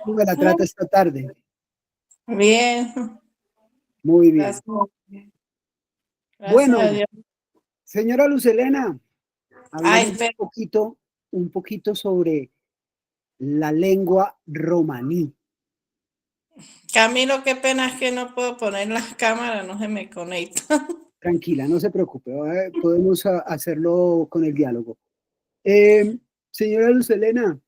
¿Cómo me la trata esta tarde? Bien, Muy bien. gracias, gracias a Bueno, Dios. señora Luz Helena, Ay, hablemos espera, un poquito sobre la lengua romaní. Camilo, qué pena es que no puedo poner las cámaras, no se me conecta. Tranquila, no se preocupe, podemos hacerlo con el diálogo. Señora Luz Helena,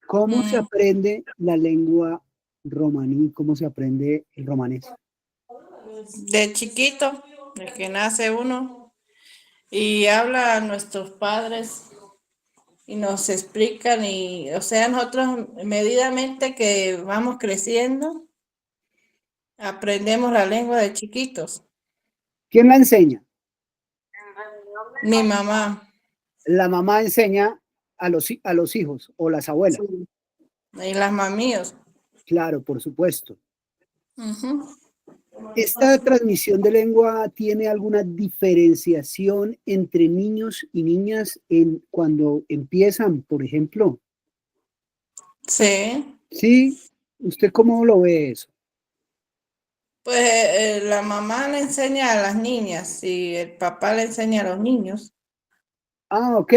¿cómo se Mm, aprende la lengua romaní? ¿Cómo se aprende el romanés? De chiquito, de que nace uno y habla a nuestros padres y nos explican y, o sea, nosotros medidamente que vamos creciendo, aprendemos la lengua de chiquitos. ¿Quién la enseña? Mi mamá, La mamá enseña a los hijos o las abuelas. sí, y las mamíos. Claro, por supuesto. Ujú. ¿Esta transmisión de lengua tiene alguna diferenciación entre niños y niñas en cuando empiezan, por ejemplo? Sí, Sí, ¿usted cómo lo ve eso? pues la mamá le enseña a las niñas y el papá le enseña a los niños. Ah, ok.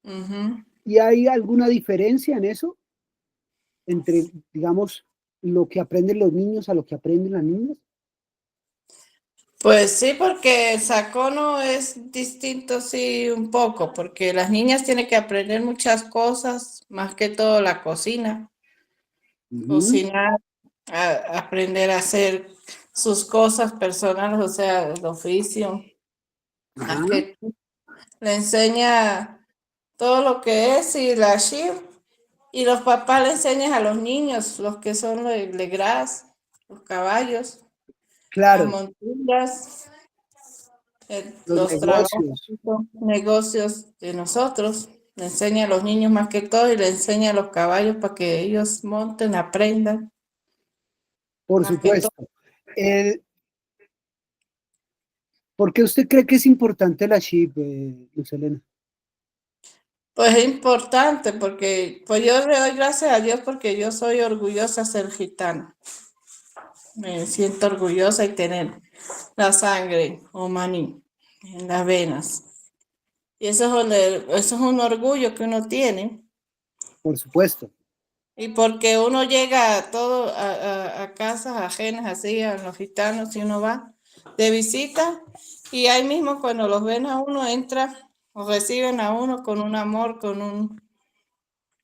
Ujú. ¿Y hay alguna diferencia en eso? Entre, digamos, lo que aprenden los niños a lo que aprenden las niñas. Pues sí, porque el sacono es distinto, sí, un poco, porque las niñas tienen que aprender muchas cosas, más que todo la cocina, Ujú. cocinar, aprender a hacer sus cosas personales, o sea, el oficio, Ajá, más que le enseña todo lo que es y la shift, y los papás le enseñan a los niños, los que son de gras, los caballos, las claro, monturas. los Los trabajos, negocios, son negocios de nosotros. Le enseña a los niños más que todo y le enseña a los caballos para que ellos monten, aprendan, por más que todo. supuesto. El, ¿Por qué usted cree que es importante la chip, Luz Helena? Pues es importante porque, pues yo le doy gracias a Dios porque yo soy orgullosa de ser gitana. Me siento orgullosa y tener la sangre omaní en las venas. Y eso es un orgullo que uno tiene. Por supuesto. Y porque uno llega a todo a casas ajenas así, a los gitanos, y uno va de visita, y ahí mismo cuando los ven a uno, entra o reciben a uno con un amor, con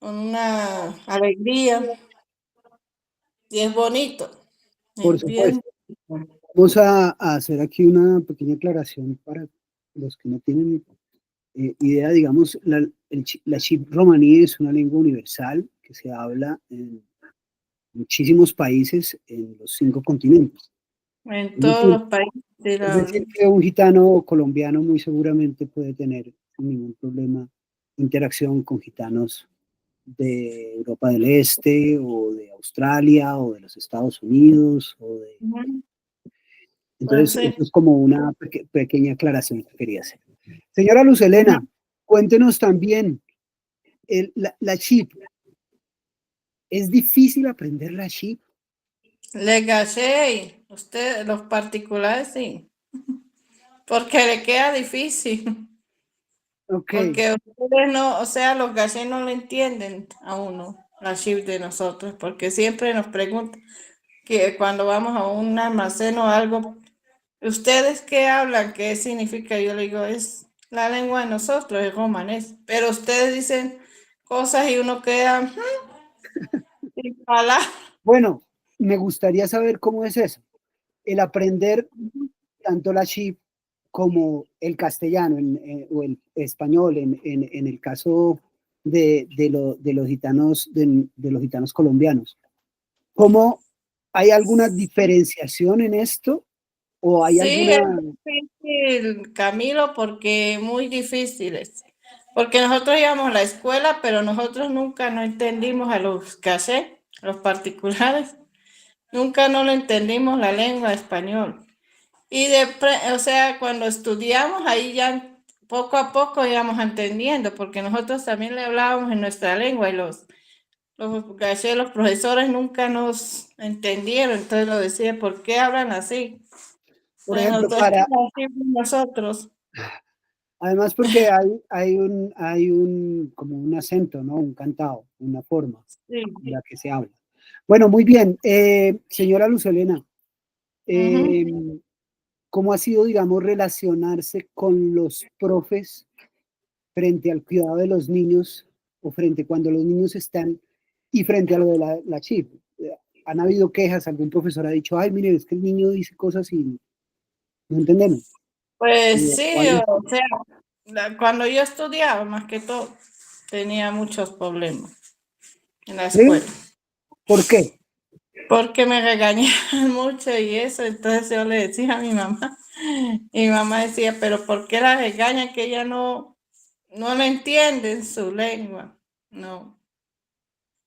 una alegría, y es bonito, Por es bien. supuesto. Vamos a hacer aquí una pequeña aclaración para los que no tienen idea. Digamos, la chip romaní es una lengua universal que se habla en muchísimos países en los 5 continentes. En Es todos decir, los países se es la decir, hablan. que un gitano colombiano muy seguramente puede tener sin ningún problema interacción con gitanos de Europa del Este o de Australia o de los Estados Unidos o de... Ujú. Pues Entonces, sí. eso es como una pequeña aclaración que quería hacer. Señora Luz Ujú. Helena, cuéntenos también, la chip, ¿es difícil aprender la chip? Le gaché, usted, los particulares sí, porque le queda difícil. Ok, Porque ustedes no, o sea, los gallos no le entienden a uno, la shift de nosotros, porque siempre nos preguntan que cuando vamos a un almacén o algo, ¿ustedes qué hablan? ¿Qué significa? Yo le digo, es la lengua de nosotros, es romanés, pero ustedes dicen cosas y uno queda sin palabras. bueno, me gustaría saber cómo es eso, el aprender tanto la chip como el castellano o el español en el caso de los gitanos, de los gitanos colombianos. ¿Cómo hay alguna diferenciación en esto o hay Sí, alguna, es difícil, Camilo, porque muy difíciles. Porque nosotros íbamos a la escuela, pero nosotros nunca no entendimos a los caché, los particulares, nunca no lo entendimos la lengua español. Y o sea, cuando estudiamos, ahí ya poco a poco íbamos entendiendo, porque nosotros también le hablábamos en nuestra lengua y los gallegos, los profesores nunca nos entendieron, entonces lo decía, ¿por qué hablan así? Por Bueno, ejemplo, entonces nosotros. además porque hay un, como un acento, ¿no? Un cantado, una forma Sí. en la que se habla. Bueno, muy bien. Señora Lucelena, Ujú. ¿cómo ha sido, digamos, relacionarse con los profes frente al cuidado de los niños o frente cuando los niños están y frente a lo de la chip? ¿Han habido quejas? ¿Algún profesor ha dicho, ay, mire, es que el niño dice cosas y no entendemos? Pues ¿O sí, algo? o sea, cuando yo estudiaba, más que todo, tenía muchos problemas en la escuela, ¿Sí? ¿Por qué? porque me regañaban mucho y eso, entonces yo le decía a mi mamá, y mi mamá decía, pero ¿por qué la regañan que ella no le entiende en su lengua? No,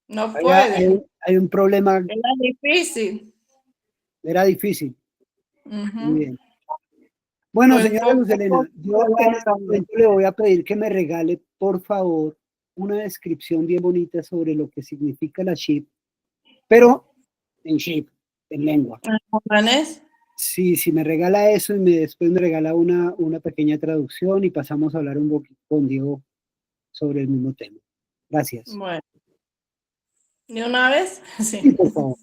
no puede, Hay un problema, era difícil. era difícil. Muy Ujú. bien. Bueno, Pues señora poco Luz a Helena, poco yo se va en este dando. momento le voy a pedir que me regale, por favor, una descripción bien bonita sobre lo que significa la SHIP, pero en SHIP, en lengua. ¿Japonés? Sí, si me regala eso y después me regala una pequeña traducción y pasamos a hablar un poquito con Diego sobre el mismo tema. Gracias. Bueno, ¿de una vez? Sí, Sí. por favor.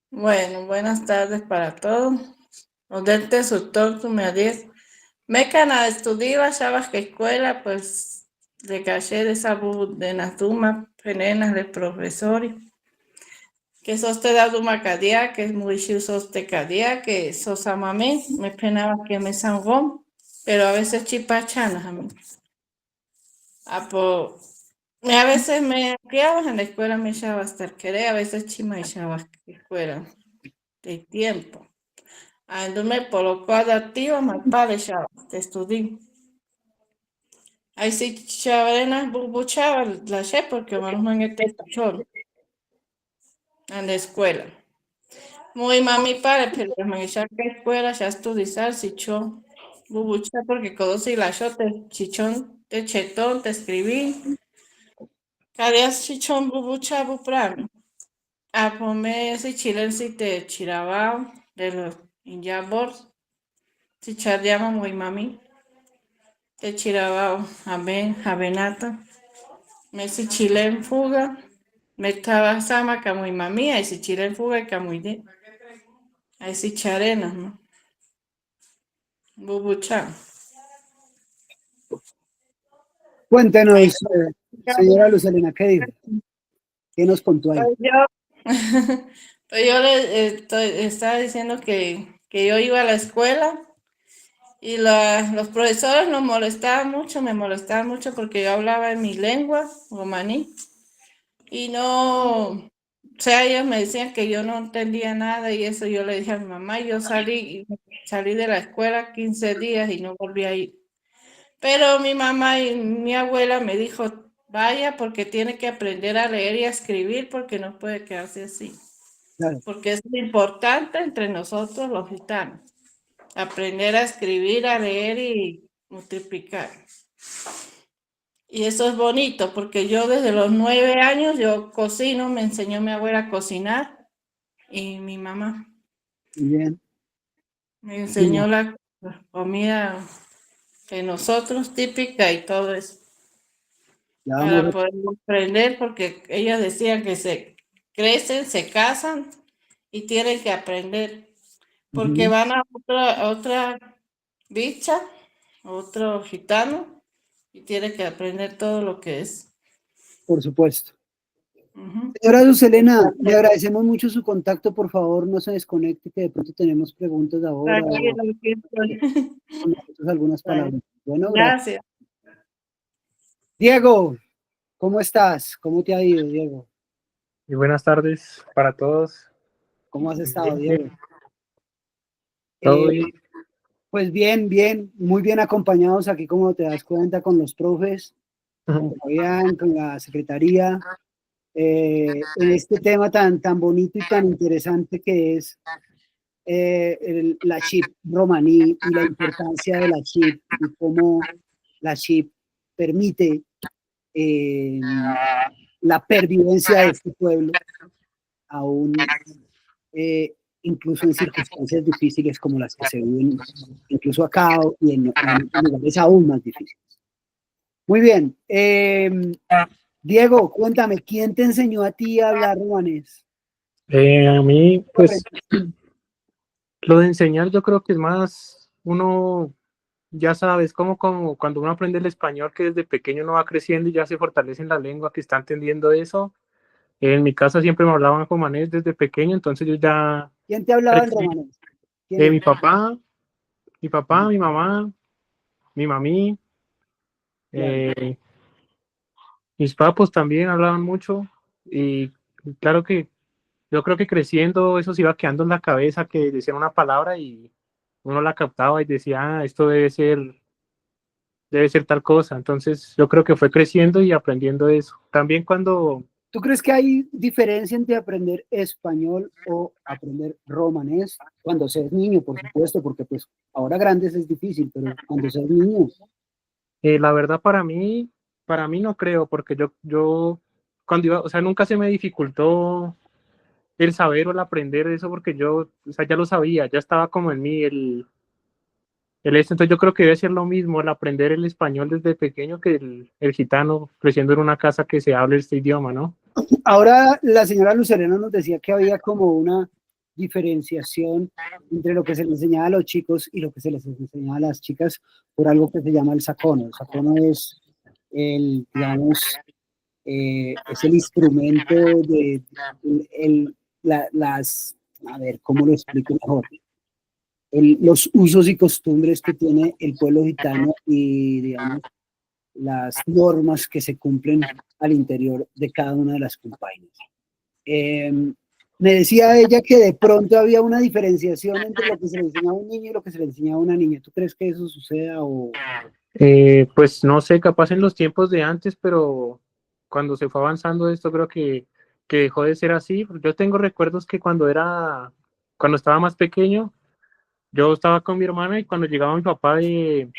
Bueno, buenas tardes para todos. Odette Sutor, me adies. Mecana estudiva, sabes que escuela, pues, de caché de sabu de Nazuma, penenas de profesores. Que sos te da Duma Cadia, que es muy sos te Cadia, que sos amame, me penaba que me sangó, pero a veces chipachanas a mí. Ah, pues, a veces me criabas en la escuela, me echaba hasta querer, a veces chima echaba escuela de tiempo. Andume por lo cual activa, más para echaba, te estudié. Ahí sí chavarena buchaba la che porque vamos en este choro en la escuela. Muy mami para, pero me echaba que escuela ya estudiar si yo bubucha porque conocí la yo te chichón, te chetón, te escribí. Cada chichón bubucha buprano. A comer ese chile si te chiraba de los injabors, si chardeamos muy mami, te chiraba a benata, me si chile en fuga, me estaba sama muy mami, ahí si chile en fuga y muy de, ahí si charenas, ¿no? Bubucha. Ahí Cuéntenos, señora Luz Helena, ¿qué dijo? ¿Qué nos contó pues ahí? yo, pues yo le estaba diciendo que yo iba a la escuela. Y los profesores nos molestaban mucho, me molestaban mucho porque yo hablaba en mi lengua, romaní, y no, o sea, ellos me decían que yo no entendía nada y eso yo le dije a mi mamá, y yo salí de la escuela 15 días y no volví a ir. Pero mi mamá y mi abuela me dijo, vaya porque tiene que aprender a leer y a escribir porque no puede quedarse así, Claro, porque es importante entre nosotros los gitanos. Aprender a escribir, a leer y multiplicar. Y eso es bonito porque yo desde los 9 años yo cocino, me enseñó mi abuela a cocinar y mi mamá muy bien. me Mira, enseñó la comida de nosotros típica y todo eso ya vamos para a... poder aprender porque ellas decían que se crecen, se casan y tienen que aprender porque Ujú, van a otra bicha, otro gitano y tiene que aprender todo lo que es. por supuesto. Ujú. Señora Luz Helena, le agradecemos mucho su contacto. Por favor, no se desconecte, que de pronto tenemos preguntas ahora o Tranquilo, aquí estoy. con nosotros algunas Bueno, palabras. Bueno, gracias. gracias. Diego, ¿cómo estás? ¿Cómo te ha ido, Diego? Y buenas tardes para todos. ¿Cómo has estado, Bien, bien, Diego? todo Eh, bien. pues bien, bien, muy bien acompañados aquí, como te das cuenta, con los profes, con Fabián, con la secretaría, en este tema tan bonito y tan interesante que es la chip romaní y la importancia de la chip y cómo la chip permite la pervivencia de este pueblo, aún incluso en circunstancias difíciles como las que se viven incluso acá y en lugares aún más difíciles. Muy bien. Diego, cuéntame, ¿quién te enseñó a ti a hablar romanés? A mí, pues, lo de enseñar yo creo que es más, uno ya sabe, es como cuando uno aprende el español, que desde pequeño uno va creciendo y ya se fortalece en la lengua, que está entendiendo eso. En mi casa siempre me hablaban romanés desde pequeño, entonces yo ya ¿Quién te hablaba en crecí. romanés? Mi papá, mi mamá, mi mami, Claro. mis papás también hablaban mucho y claro que yo creo que creciendo eso se iba quedando en la cabeza, que decían una palabra y uno la captaba y decía, esto debe ser tal cosa. Entonces yo creo que fue creciendo y aprendiendo eso. También cuando... ¿Tú crees que hay diferencia entre aprender español o aprender romanés cuando seas niño, por supuesto, porque pues ahora grandes es difícil, pero cuando seas niño? La verdad para mí no creo, porque yo cuando iba, o sea, nunca se me dificultó el saber o el aprender eso, porque yo, o sea, ya lo sabía, ya estaba como en mí entonces yo creo que debe ser lo mismo el aprender el español desde pequeño que el gitano creciendo en una casa que se hable este idioma, ¿no? Ahora la señora Lucerena nos decía que había como una diferenciación entre lo que se les enseñaba a los chicos y lo que se les enseñaba a las chicas por algo que se llama el sacono. El sacono es digamos, es el instrumento de a ver, ¿cómo lo explico mejor? Los usos y costumbres que tiene el pueblo gitano y, digamos, las normas que se cumplen al interior de cada una de las compañías. Me decía ella que de pronto había una diferenciación entre lo que se le enseñaba a un niño y lo que se le enseñaba a una niña. ¿Tú crees que eso suceda o...? Pues no sé, capaz en los tiempos de antes, pero cuando se fue avanzando esto creo que dejó de ser así. Yo tengo recuerdos que cuando estaba más pequeño, yo estaba con mi hermana y cuando llegaba mi papá de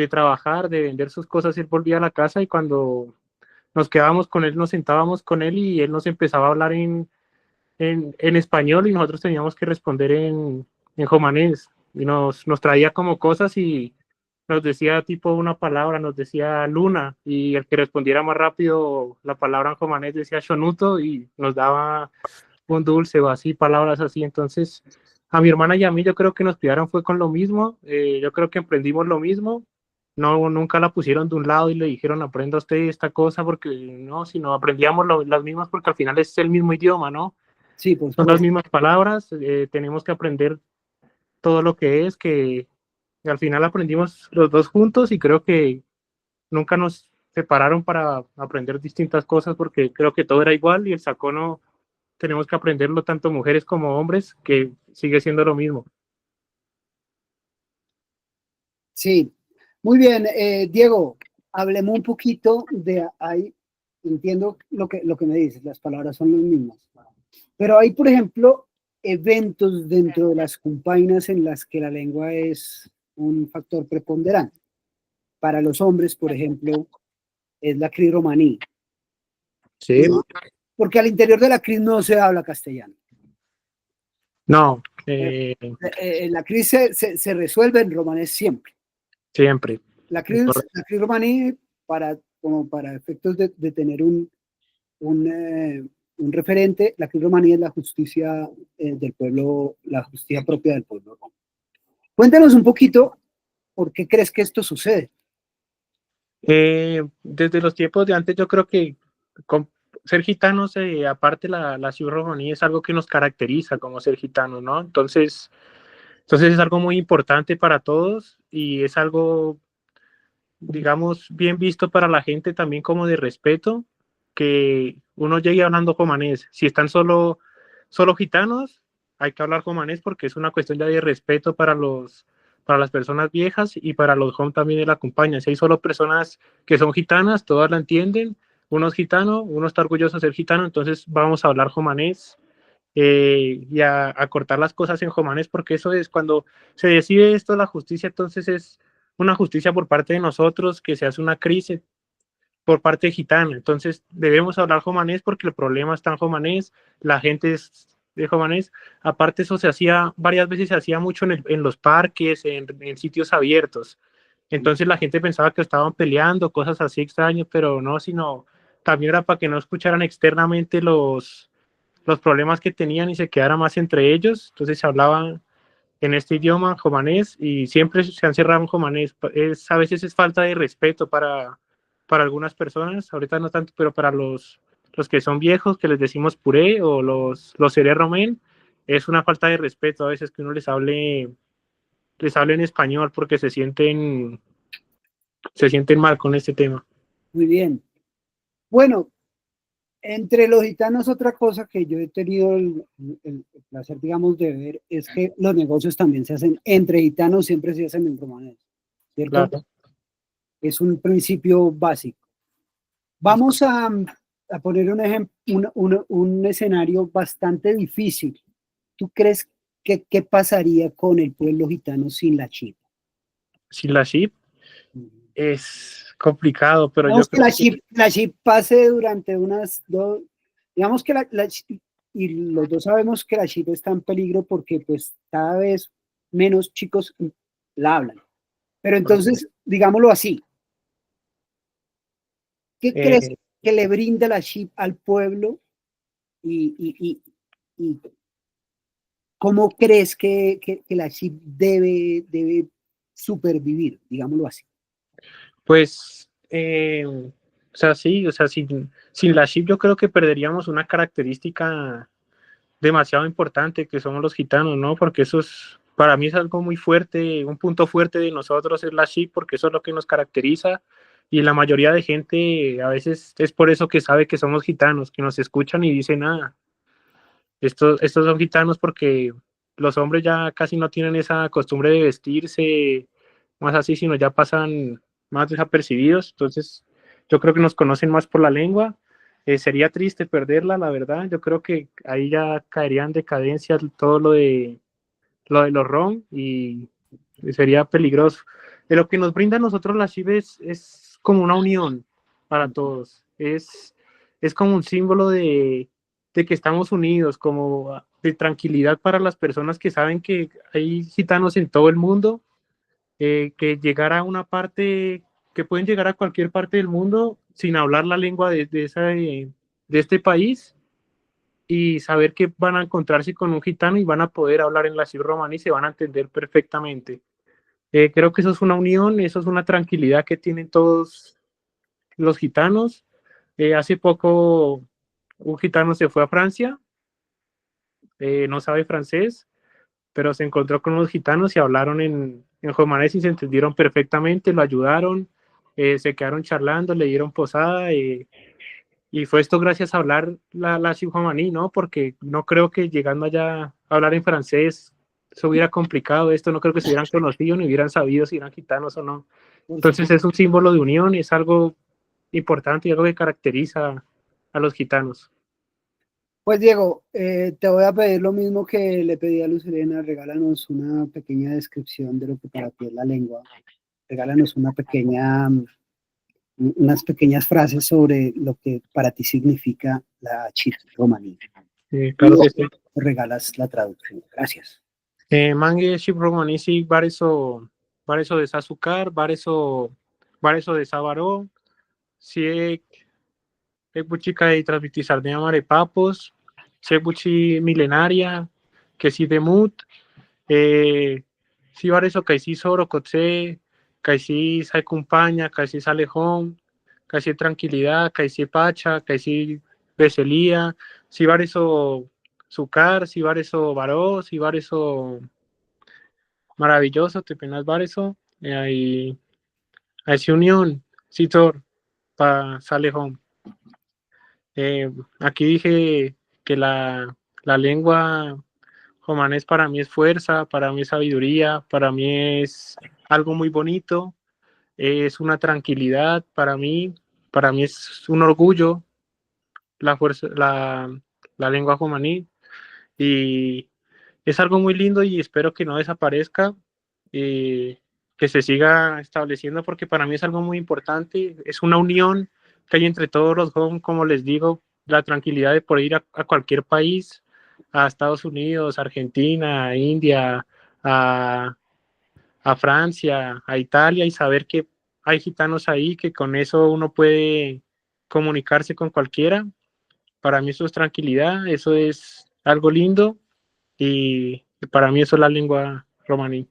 trabajar, de vender sus cosas, él volvía a la casa y cuando nos quedábamos con él, nos sentábamos con él y él nos empezaba a hablar en español y nosotros teníamos que responder en jomanés y nos traía como cosas y nos decía tipo una palabra, nos decía luna y el que respondiera más rápido la palabra en jomanés decía shonuto y nos daba un dulce o así, palabras así. Entonces a mi hermana y a mí yo creo que nos criaron fue con lo mismo, yo creo que emprendimos lo mismo. No, nunca la pusieron de un lado y le dijeron aprenda usted esta cosa porque no, sino aprendíamos las mismas porque al final es el mismo idioma, ¿no? Sí, por Son las supuesto. mismas palabras, tenemos que aprender todo lo que al final aprendimos los dos juntos y creo que nunca nos separaron para aprender distintas cosas porque creo que todo era igual y el sacono tenemos que aprenderlo tanto mujeres como hombres, que sigue siendo lo mismo. Sí, muy bien. Diego, hablemos un poquito de ahí. Entiendo lo que me dices, las palabras son las mismas. Pero hay, por ejemplo, eventos dentro de las compañías en las que la lengua es un factor preponderante. Para los hombres, por ejemplo, es la CRI romaní. Sí. Porque al interior de la CRI no se habla castellano. No. La CRI se resuelve en romanés siempre. Siempre. La CRI romaní, como para efectos de tener un referente, la CRI romaní es la justicia del pueblo, la justicia propia del pueblo. Cuéntanos un poquito por qué crees que esto sucede. Desde los tiempos de antes yo creo que ser gitanos, aparte la ciudad romaní es algo que nos caracteriza como ser gitanos, ¿no? Entonces es algo muy importante para todos y es algo, digamos, bien visto para la gente también como de respeto, que uno llegue hablando romanés. Si están solo gitanos, hay que hablar romanés porque es una cuestión ya de respeto para las personas viejas y para los jóvenes también de la compañía. Si hay solo personas que son gitanas, todas la entienden. Uno es gitano, uno está orgulloso de ser gitano, entonces vamos a hablar romanés y a cortar las cosas en Jomanés, porque eso es cuando se decide esto, la justicia, entonces es una justicia por parte de nosotros, que se hace una crisis por parte gitana. Entonces debemos hablar jomanés porque el problema está en jomanés, la gente es de jomanés. Aparte eso se hacía, varias veces se hacía mucho en los parques, en sitios abiertos. Entonces la gente pensaba que estaban peleando, cosas así extrañas, pero no, sino también era para que no escucharan externamente los problemas que tenían y se quedara más entre ellos. Entonces se hablaba en este idioma jomanés y siempre se han cerrado en jomanés. A veces es falta de respeto para algunas personas, ahorita no tanto, pero para los que son viejos, que les decimos puré o los seré romén, es una falta de respeto a veces que uno les hable en español porque se sienten mal con este tema. Muy bien. Bueno, entre los gitanos otra cosa que yo he tenido el placer, digamos, de ver es que los negocios también se hacen entre gitanos, siempre se hacen en romanes, ¿cierto? Claro. Es un principio básico. Vamos a poner un escenario bastante difícil. ¿Tú crees que qué pasaría con el pueblo gitano sin la chip? Sin la chip es complicado, pero Digamos yo que creo la chip pase durante unas dos, digamos que y los dos sabemos que la chip está en peligro porque pues cada vez menos chicos la hablan. Pero entonces, digámoslo así, ¿qué crees que le brinda la chip al pueblo y cómo crees que la chip debe supervivir, digámoslo así? pues, o sea, sí, o sea, sin la chip yo creo que perderíamos una característica demasiado importante que somos los gitanos, ¿no? Porque eso es, para mí es algo muy fuerte, un punto fuerte de nosotros es la chip, porque eso es lo que nos caracteriza y la mayoría de gente a veces es por eso que sabe que somos gitanos, que nos escuchan y dicen, ah, estos son gitanos porque los hombres ya casi no tienen esa costumbre de vestirse más así, sino ya pasan más desapercibidos. Entonces, yo creo que nos conocen más por la lengua. Sería triste perderla, la verdad. Yo creo que ahí ya caería en decadencia todo lo de los ROM y sería peligroso. De lo que nos brinda a nosotros las Chives es como una unión para todos. Es como un símbolo de que estamos unidos, como de tranquilidad para las personas que saben que hay gitanos en todo el mundo, que llegar a una parte, que pueden llegar a cualquier parte del mundo sin hablar la lengua de este país y saber que van a encontrarse con un gitano y van a poder hablar en la ciudad romana y se van a entender perfectamente. Creo que eso es una unión, eso es una tranquilidad que tienen todos los gitanos. Hace poco un gitano se fue a Francia, no sabe francés, pero se encontró con unos gitanos y hablaron en romanés y se entendieron perfectamente, lo ayudaron, se quedaron charlando, le dieron posada. Y fue esto gracias a hablar la chihuahuaní, ¿no? Porque no creo que llegando allá a hablar en francés se hubiera complicado esto, no creo que se hubieran conocido ni hubieran sabido si eran gitanos o no. Entonces es un símbolo de unión, es algo importante y algo que caracteriza a los gitanos. Pues Diego, te voy a pedir lo mismo que le pedí a Luz Helena, regálanos una pequeña descripción de lo que para ti es la lengua, regálanos unas pequeñas frases sobre lo que para ti significa la chip romaní. Claro que sí. Regalas la traducción. Gracias. Mange ship romanisi bareso de Sazukar, bareso de Sabaró, si buchica de transmitizar de Amarepapos, si buchi milenaria, que si de mut, si bareso que si soro coche, que si se acompaña, que si sale home, que si tranquilidad, que si pacha, que si beselía, si bareso sucar, si bareso varó, si bareso maravilloso, te penas bareso, ahí se unión, si tor, pa sale home. Aquí dije que la lengua romanés para mí es fuerza, para mí es sabiduría, para mí es algo muy bonito, es una tranquilidad para mí es un orgullo la fuerza, la lengua romaní. y es algo muy lindo y espero que no desaparezca, que se siga estableciendo porque para mí es algo muy importante, es una unión que hay entre todos los jóvenes, como les digo, la tranquilidad de poder ir a cualquier país, a Estados Unidos, Argentina, a India, a, a Francia, a Italia y saber que hay gitanos ahí, que con eso uno puede comunicarse con cualquiera. Para mí eso es tranquilidad, eso es algo lindo y para mí eso es la lengua romaní.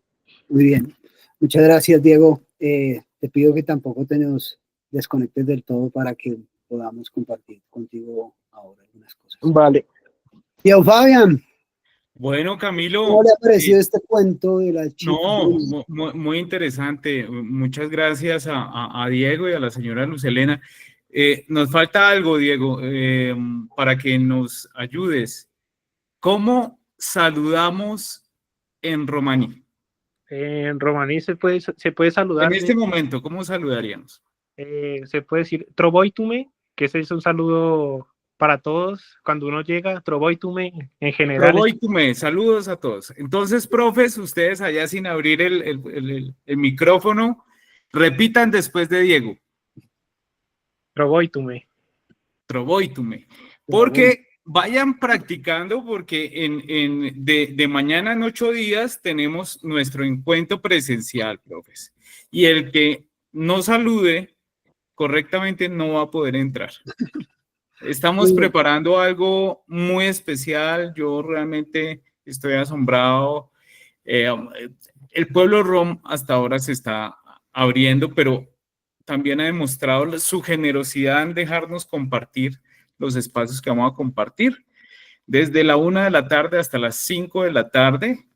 Muy bien. Muchas gracias, Diego. Te pido que tampoco te nos desconectes del todo para que podamos compartir contigo ahora algunas cosas. Vale. Diego Fabián, Bueno, Camilo. ¿cómo le ha parecido este cuento de la chica? No, muy interesante. Muchas gracias a Diego y a la señora Luz Helena. Nos falta algo, Diego, para que nos ayudes. ¿Cómo saludamos en romaní? En romaní se puede saludar. En este momento, ¿cómo saludaríamos? Se puede decir trovoitume, que ese es un saludo para todos. Cuando uno llega, trovoitume en general. Trovoitume, saludos a todos. Entonces, profes, ustedes allá sin abrir el micrófono, repitan después de Diego. Trovoitume. Trovoitume. Porque vayan practicando, porque de mañana en 8 días tenemos nuestro encuentro presencial, profes. Y el que no salude correctamente no va a poder entrar. Estamos preparando algo muy especial. Yo realmente estoy asombrado. El pueblo rom hasta ahora se está abriendo, pero también ha demostrado su generosidad en dejarnos compartir los espacios que vamos a compartir. Desde la 1 de la tarde hasta las 5 de la tarde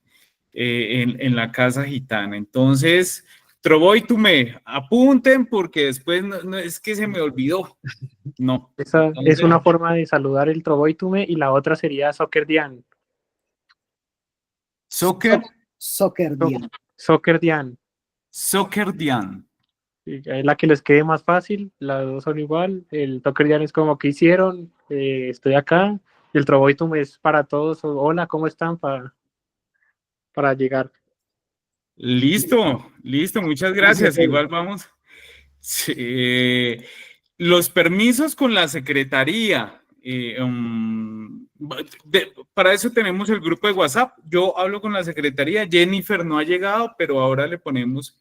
en la Casa Gitana. Entonces, trovoitume, apunten porque después no es que se me olvidó. No. Esa es una forma de saludar el trovoitume y la otra sería Soccerdian. Soccerdian. Soccerdian. Soccerdian. Es la que les quede más fácil, las dos son igual. El Soccerdian es como que hicieron, estoy acá. Y el trovoitume es para todos. Hola, ¿cómo están? Para llegar. Listo, muchas gracias. Igual vamos. Los permisos con la secretaría. Para eso tenemos el grupo de WhatsApp. Yo hablo con la secretaría. Jennifer no ha llegado, pero ahora le ponemos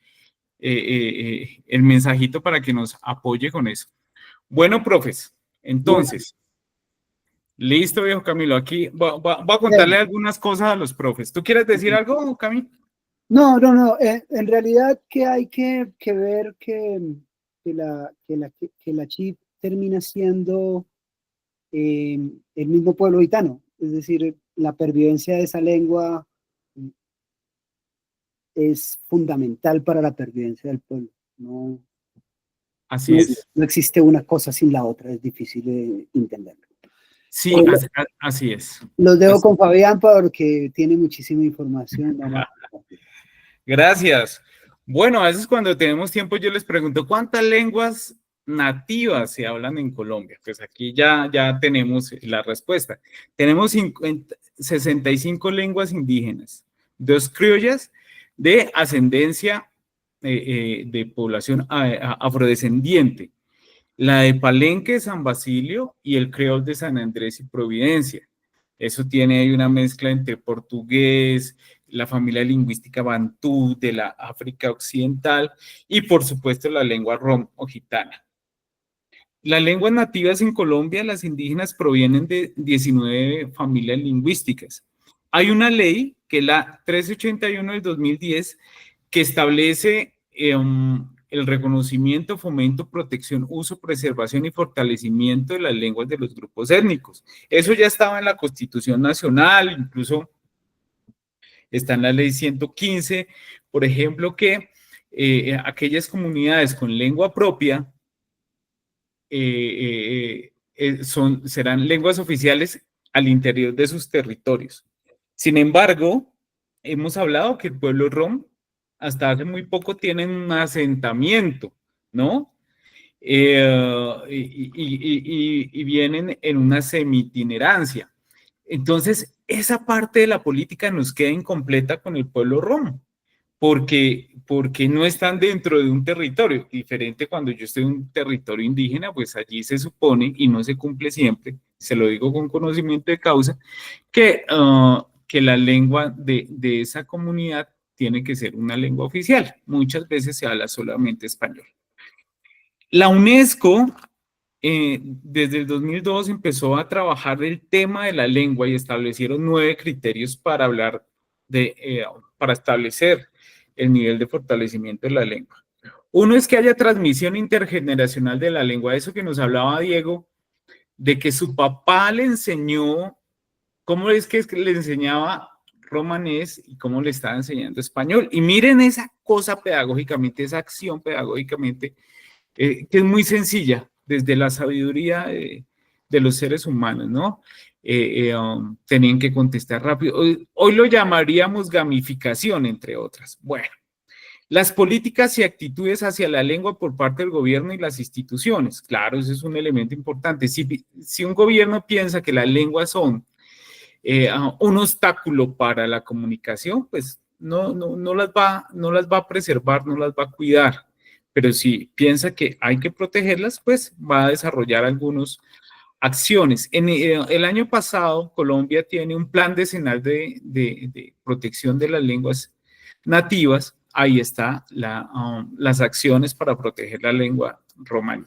el mensajito para que nos apoye con eso. Bueno, profes, entonces. Listo, viejo Camilo. Aquí voy a contarle algunas cosas a los profes. ¿Tú quieres decir algo, Camilo? No. En realidad que hay que ver que la CHIP termina siendo el mismo pueblo gitano. Es decir, la pervivencia de esa lengua es fundamental para la pervivencia del pueblo. Así es. No existe una cosa sin la otra, es difícil de entenderlo. Sí, así es. Los dejo con Fabián porque tiene muchísima información. Gracias. Bueno, a veces cuando tenemos tiempo yo les pregunto, ¿cuántas lenguas nativas se hablan en Colombia? Pues aquí ya tenemos la respuesta. Tenemos 65 lenguas indígenas, 2 criollas de ascendencia de población afrodescendiente, la de Palenque, San Basilio y el creol de San Andrés y Providencia. Eso tiene ahí una mezcla entre portugués, la familia lingüística bantú de la África Occidental y, por supuesto, la lengua rom o gitana. Las lenguas nativas en Colombia, las indígenas, provienen de 19 familias lingüísticas. Hay una ley, que es la 1381 del 2010, que establece el reconocimiento, fomento, protección, uso, preservación y fortalecimiento de las lenguas de los grupos étnicos. Eso ya estaba en la Constitución Nacional, incluso está en la Ley 115, por ejemplo, que aquellas comunidades con lengua propia serán lenguas oficiales al interior de sus territorios. Sin embargo, hemos hablado que el pueblo rom hasta hace muy poco tienen un asentamiento, ¿no? Y vienen en una semi-itinerancia. Entonces, esa parte de la política nos queda incompleta con el pueblo romo, porque no están dentro de un territorio. Diferente cuando yo estoy en un territorio indígena, pues allí se supone, y no se cumple siempre, se lo digo con conocimiento de causa, que la lengua de esa comunidad tiene que ser una lengua oficial. Muchas veces se habla solamente español. La UNESCO desde el 2002 empezó a trabajar el tema de la lengua y establecieron 9 criterios para para establecer el nivel de fortalecimiento de la lengua. Uno es que haya transmisión intergeneracional de la lengua, eso que nos hablaba Diego, de que su papá le enseñó, cómo es que le enseñaba romanés y cómo le estaba enseñando español. Y miren esa cosa pedagógicamente, esa acción pedagógicamente, que es muy sencilla, desde la sabiduría de los seres humanos, ¿no? Tenían que contestar rápido. Hoy lo llamaríamos gamificación, entre otras. Bueno, las políticas y actitudes hacia la lengua por parte del gobierno y las instituciones. Claro, ese es un elemento importante. Si un gobierno piensa que las lenguas son un obstáculo para la comunicación, pues no las va a preservar, no las va a cuidar. Pero si piensa que hay que protegerlas, pues va a desarrollar algunas acciones. El año pasado, Colombia tiene un plan decenal de protección de las lenguas nativas. Ahí está las acciones para proteger la lengua romaní.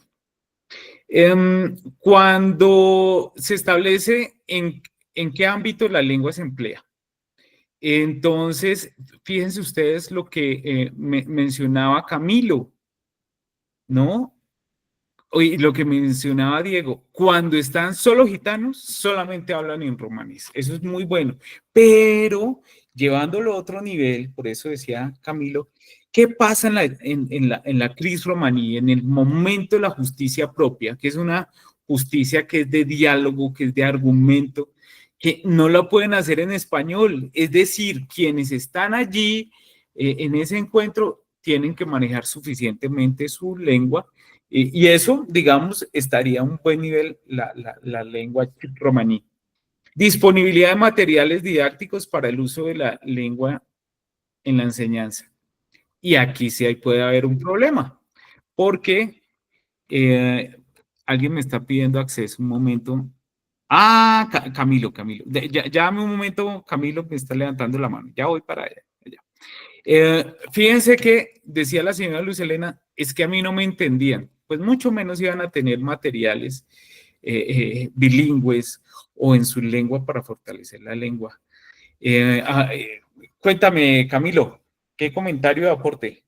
Cuando se establece en qué ámbito la lengua se emplea. Entonces, fíjense ustedes lo que mencionaba Camilo, ¿no? Y lo que mencionaba Diego, cuando están solo gitanos, solamente hablan en romanés. Eso es muy bueno. Pero llevándolo a otro nivel, por eso decía Camilo, ¿qué pasa en la cris romaní, en el momento de la justicia propia, que es una justicia que es de diálogo, que es de argumento, que no la pueden hacer en español? Es decir, quienes están allí en ese encuentro tienen que manejar suficientemente su lengua y eso, digamos, estaría a un buen nivel la lengua romaní. Disponibilidad de materiales didácticos para el uso de la lengua en la enseñanza. Y aquí sí puede haber un problema, porque alguien me está pidiendo acceso, un momento. Camilo. Ya dame un momento, Camilo me está levantando la mano. Ya voy para allá. Fíjense que decía la señora Luz Helena, es que a mí no me entendían, pues mucho menos iban a tener materiales bilingües o en su lengua para fortalecer la lengua. Cuéntame, Camilo, ¿qué comentario de aporte?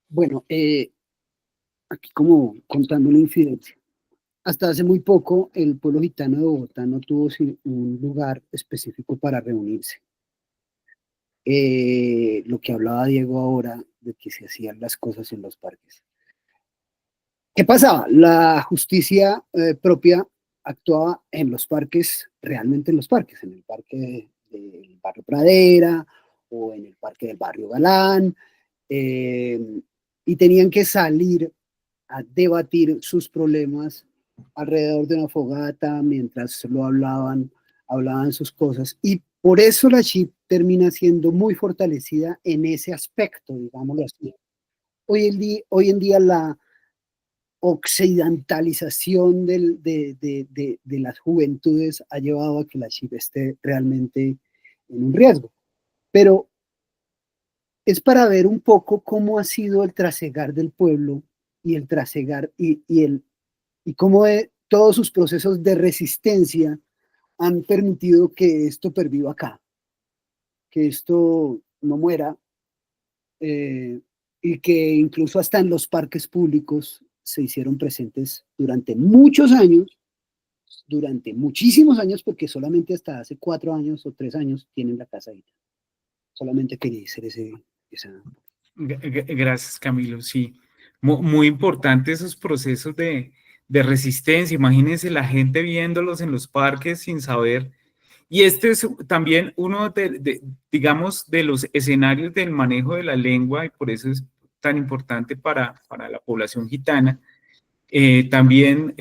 Bueno, aquí como contando una infidencia. Hasta hace muy poco el pueblo gitano de Bogotá no tuvo un lugar específico para reunirse. Lo que hablaba Diego ahora de que se hacían las cosas en los parques. ¿Qué pasaba? La justicia propia actuaba en los parques, realmente en los parques, en el parque del barrio Pradera o en el parque del barrio Galán, y tenían que salir a debatir sus problemas alrededor de una fogata mientras lo hablaban sus cosas. Y por eso la CHIP termina siendo muy fortalecida en ese aspecto, digámoslo así. Hoy en día la occidentalización de las juventudes ha llevado a que la CHIP esté realmente en un riesgo. Pero es para ver un poco cómo ha sido el trasegar del pueblo y el trasegar y cómo todos sus procesos de resistencia han permitido que esto perviva acá, que esto no muera, y que incluso hasta en los parques públicos se hicieron presentes durante muchos años, durante muchísimos años, porque solamente hasta hace 4 años o 3 años tienen la casa ahí. Solamente quería hacer esa... Gracias, Camilo. Sí, muy importante esos procesos de resistencia. Imagínense la gente viéndolos en los parques sin saber. Y este es también uno digamos, de los escenarios del manejo de la lengua y por eso es tan importante para la población gitana. También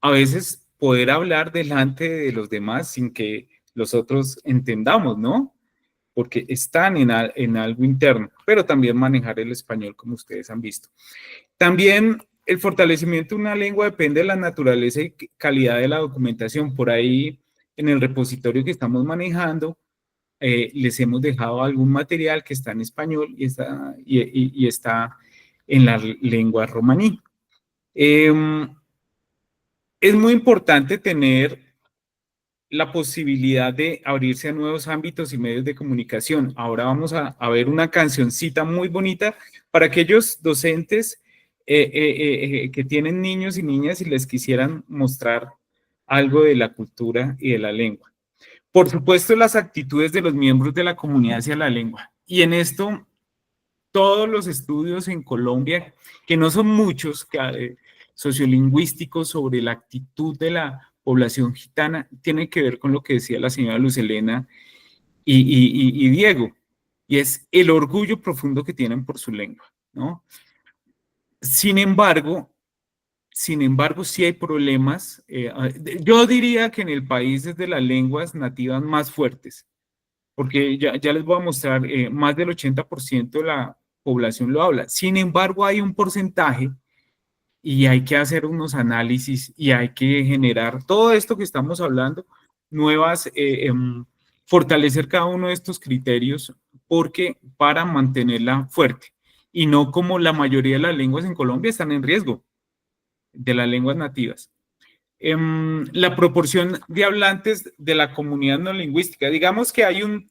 a veces poder hablar delante de los demás sin que los otros entendamos, ¿no? Porque están en algo interno, pero también manejar el español, como ustedes han visto. También el fortalecimiento de una lengua depende de la naturaleza y calidad de la documentación. Por ahí, en el repositorio que estamos manejando, les hemos dejado algún material que está en español y está en la lengua romaní. Es muy importante tener la posibilidad de abrirse a nuevos ámbitos y medios de comunicación. Ahora vamos a ver una cancioncita muy bonita para aquellos docentes que tienen niños y niñas y les quisieran mostrar algo de la cultura y de la lengua. Por supuesto, las actitudes de los miembros de la comunidad hacia la lengua. Y en esto, todos los estudios en Colombia, que no son muchos, sociolingüísticos sobre la actitud de la población gitana, tienen que ver con lo que decía la señora Luz Helena y Diego, y es el orgullo profundo que tienen por su lengua, ¿no? Sin embargo, sí hay problemas. Yo diría que en el país es de las lenguas nativas más fuertes, porque ya les voy a mostrar, más del 80% de la población lo habla. Sin embargo, hay un porcentaje y hay que hacer unos análisis y hay que generar todo esto que estamos hablando, nuevas, fortalecer cada uno de estos criterios porque para mantenerla fuerte y no como la mayoría de las lenguas en Colombia están en riesgo de las lenguas nativas. La proporción de hablantes de la comunidad no lingüística, digamos que hay un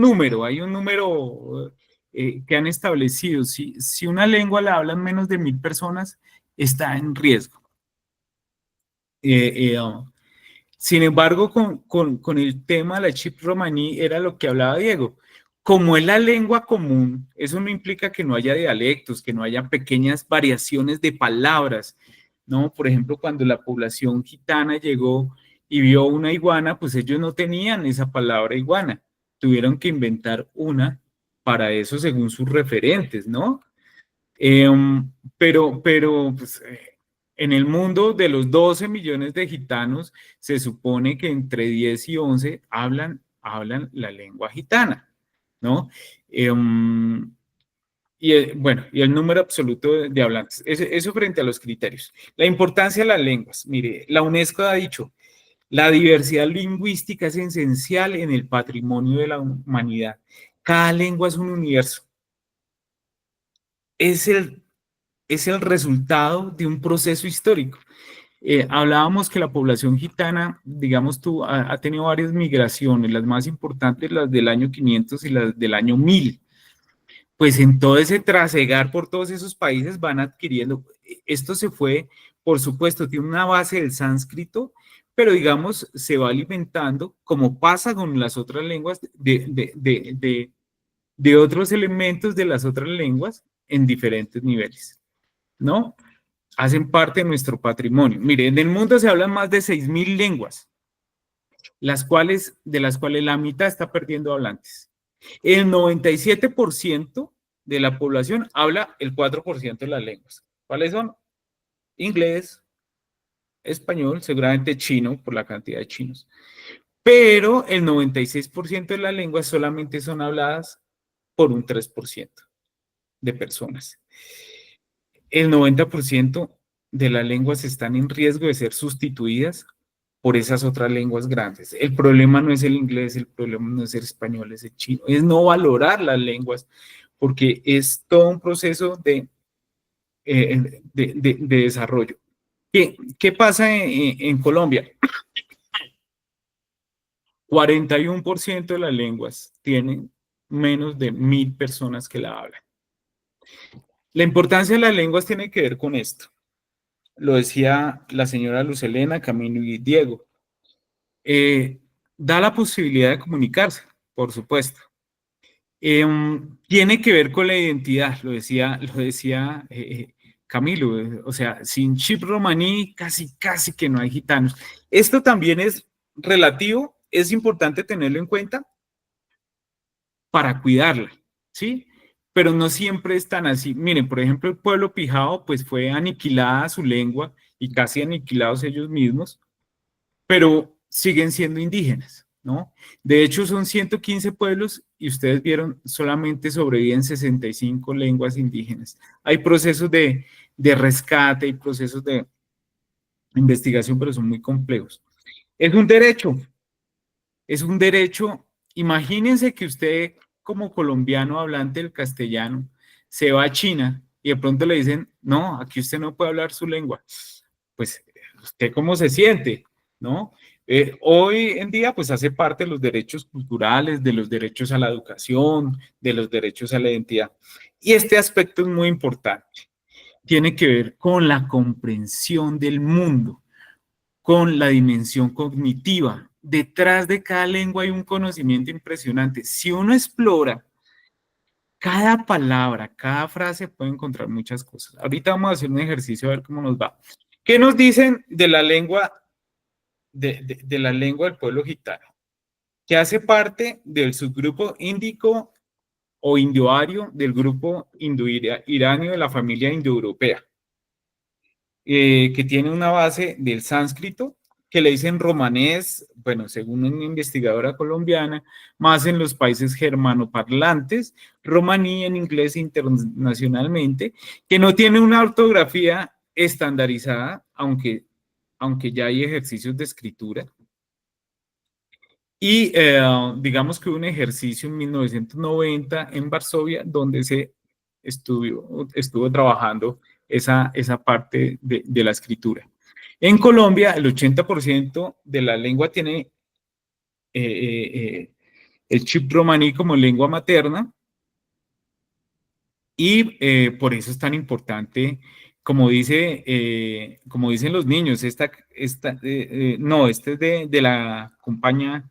número que han establecido. Si una lengua la hablan menos de 1000 personas, está en riesgo. Sin embargo, con el tema de la chip romaní era lo que hablaba Diego. Como es la lengua común, eso no implica que no haya dialectos, que no haya pequeñas variaciones de palabras, ¿no? Por ejemplo, cuando la población gitana llegó y vio una iguana, pues ellos no tenían esa palabra iguana. Tuvieron que inventar una para eso según sus referentes, ¿no? Pero pues, en el mundo de los 12 millones de gitanos, se supone que entre 10 y 11 hablan la lengua gitana, ¿no? Bueno, y el número absoluto de hablantes. Eso frente a los criterios. La importancia de las lenguas. Mire, la UNESCO ha dicho, la diversidad lingüística es esencial en el patrimonio de la humanidad. Cada lengua es un universo. Es el resultado de un proceso histórico. Hablábamos que la población gitana, digamos tú, ha tenido varias migraciones, las más importantes, las del año 500 y las del año 1000. Pues en todo ese trasegar por todos esos países van adquiriendo. Esto se fue, por supuesto, tiene una base del sánscrito, pero digamos, se va alimentando, como pasa con las otras lenguas, de otros elementos de las otras lenguas en diferentes niveles, ¿no? Hacen parte de nuestro patrimonio. Mire, en el mundo se hablan más de 6000 lenguas, de las cuales la mitad está perdiendo hablantes. El 97% de la población habla el 4% de las lenguas. ¿Cuáles son? Inglés, español, seguramente chino, por la cantidad de chinos. Pero el 96% de las lenguas solamente son habladas por un 3% de personas. El 90% de las lenguas están en riesgo de ser sustituidas por esas otras lenguas grandes. El problema no es el inglés, el problema no es el español, es el chino, es no valorar las lenguas, porque es todo un proceso de desarrollo. ¿Qué pasa en Colombia? 41% de las lenguas tienen menos de 1000 personas que la hablan. La importancia de las lenguas tiene que ver con esto. Lo decía la señora Luz Helena, Camilo y Diego. Da la posibilidad de comunicarse, por supuesto. Tiene que ver con la identidad, lo decía Camilo, o sea, sin chip romaní casi que no hay gitanos. Esto también es relativo, es importante tenerlo en cuenta para cuidarla, ¿sí? Pero no siempre es tan así. Miren, por ejemplo, el pueblo pijao pues fue aniquilada su lengua y casi aniquilados ellos mismos, pero siguen siendo indígenas, ¿no? De hecho, son 115 pueblos y ustedes vieron, solamente sobreviven 65 lenguas indígenas. Hay procesos de rescate, hay procesos de investigación, pero son muy complejos. Es un derecho, es un derecho. Imagínense que usted, como colombiano hablante del castellano, se va a China y de pronto le dicen, no, aquí usted no puede hablar su lengua. Pues, ¿usted cómo se siente? ¿No? Hoy en día, pues hace parte de los derechos culturales, de los derechos a la educación, de los derechos a la identidad. Y este aspecto es muy importante. Tiene que ver con la comprensión del mundo, con la dimensión cognitiva. Detrás de cada lengua hay un conocimiento impresionante. Si uno explora cada palabra, cada frase, puede encontrar muchas cosas. Ahorita vamos a hacer un ejercicio a ver cómo nos va. ¿Qué nos dicen de la lengua, de la lengua del pueblo gitano? Que hace parte del subgrupo índico o indioario del grupo indo-iranio de la familia indoeuropea, que tiene una base del sánscrito, que le dicen romanés, bueno, según una investigadora colombiana, más en los países germanoparlantes, romaní en inglés internacionalmente, que no tiene una ortografía estandarizada, aunque ya hay ejercicios de escritura. Y digamos que un ejercicio en 1990 en Varsovia, donde se estuvo trabajando esa parte de la escritura. En Colombia, el 80% de la lengua tiene el chip romaní como lengua materna, y por eso es tan importante, como dicen los niños, no, este es de la compañía